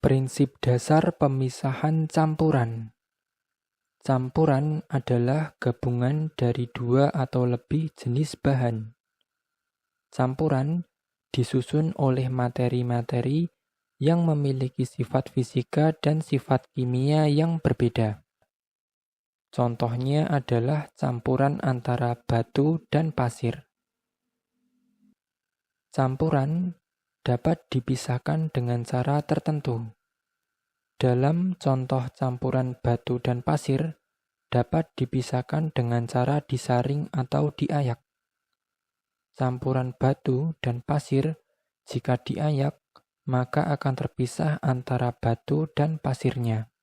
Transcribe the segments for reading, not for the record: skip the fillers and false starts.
Prinsip dasar pemisahan campuran. Campuran adalah gabungan dari dua atau lebih jenis bahan. Campuran disusun oleh materi-materi yang memiliki sifat fisika dan sifat kimia yang berbeda. Contohnya adalah campuran antara batu dan pasir. Campuran dapat dipisahkan dengan cara tertentu. Dalam contoh campuran batu dan pasir, dapat dipisahkan dengan cara disaring atau diayak. Campuran batu dan pasir, jika diayak, maka akan terpisah antara batu dan pasirnya.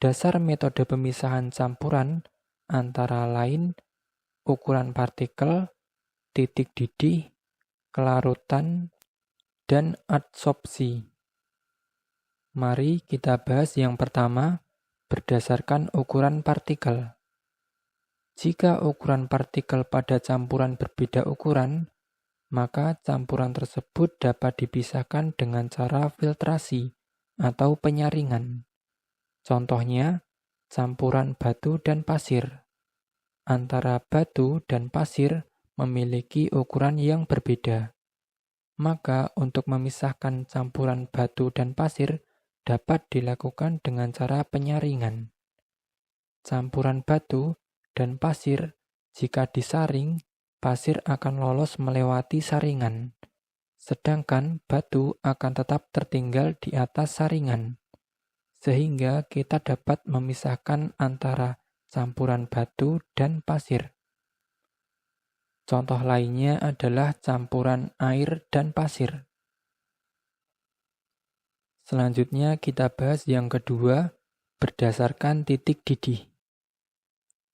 Dasar metode pemisahan campuran antara lain ukuran partikel, titik didih, kelarutan, dan adsorpsi. Mari kita bahas yang pertama berdasarkan ukuran partikel. Jika ukuran partikel pada campuran berbeda ukuran, maka campuran tersebut dapat dipisahkan dengan cara filtrasi atau penyaringan. Contohnya, campuran batu dan pasir. Antara batu dan pasir memiliki ukuran yang berbeda. Maka untuk memisahkan campuran batu dan pasir dapat dilakukan dengan cara penyaringan. Campuran batu dan pasir, jika disaring, pasir akan lolos melewati saringan, sedangkan batu akan tetap tertinggal di atas saringan, sehingga kita dapat memisahkan antara campuran batu dan pasir. Contoh lainnya adalah campuran air dan pasir. Selanjutnya kita bahas yang kedua berdasarkan titik didih.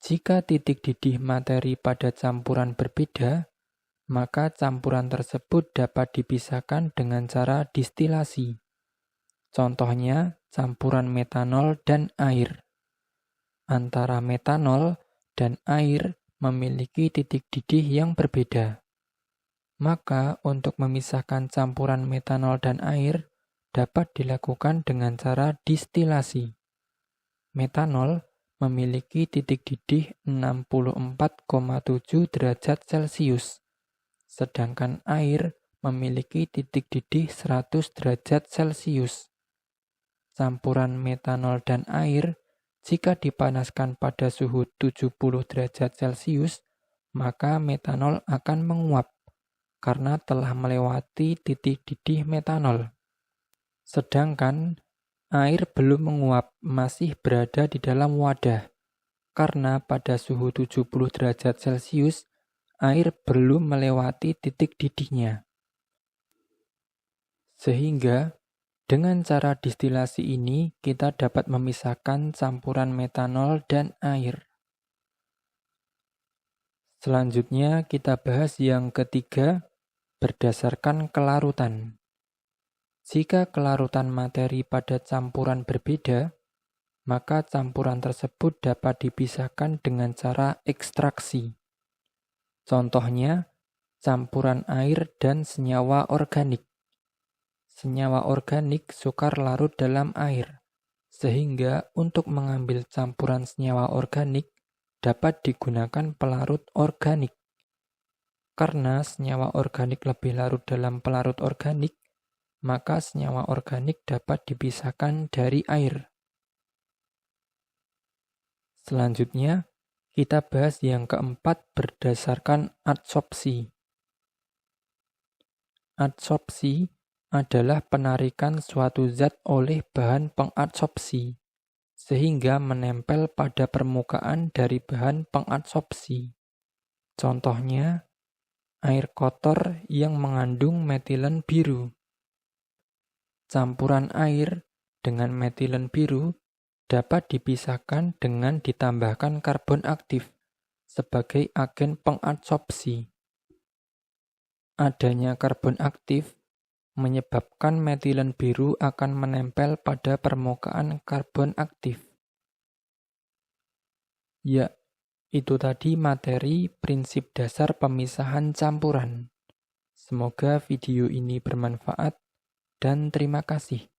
Jika titik didih materi pada campuran berbeda, maka campuran tersebut dapat dipisahkan dengan cara distilasi. Contohnya campuran metanol dan air. Antara metanol dan air memiliki titik didih yang berbeda. Maka untuk memisahkan campuran metanol dan air dapat dilakukan dengan cara distilasi. Metanol memiliki titik didih 64,7 derajat Celcius, sedangkan air memiliki titik didih 100 derajat Celcius. Campuran metanol dan air, jika dipanaskan pada suhu 70 derajat Celcius, maka metanol akan menguap karena telah melewati titik didih metanol. Sedangkan air belum menguap, masih berada di dalam wadah, karena pada suhu 70 derajat Celcius, air belum melewati titik didihnya. Sehingga, dengan cara distilasi ini, kita dapat memisahkan campuran metanol dan air. Selanjutnya, kita bahas yang ketiga, berdasarkan kelarutan. Jika kelarutan materi pada campuran berbeda, maka campuran tersebut dapat dipisahkan dengan cara ekstraksi. Contohnya, campuran air dan senyawa organik. Senyawa organik sukar larut dalam air, sehingga untuk mengambil campuran senyawa organik dapat digunakan pelarut organik. Karena senyawa organik lebih larut dalam pelarut organik, maka senyawa organik dapat dipisahkan dari air. Selanjutnya, kita bahas yang keempat berdasarkan adsorpsi. Adsorpsi adalah penarikan suatu zat oleh bahan pengadsorpsi, sehingga menempel pada permukaan dari bahan pengadsorpsi. Contohnya, air kotor yang mengandung metilen biru. Campuran air dengan metilen biru dapat dipisahkan dengan ditambahkan karbon aktif sebagai agen pengadsorpsi. Adanya karbon aktif menyebabkan metilen biru akan menempel pada permukaan karbon aktif. Ya, itu tadi materi prinsip dasar pemisahan campuran. Semoga video ini bermanfaat dan terima kasih.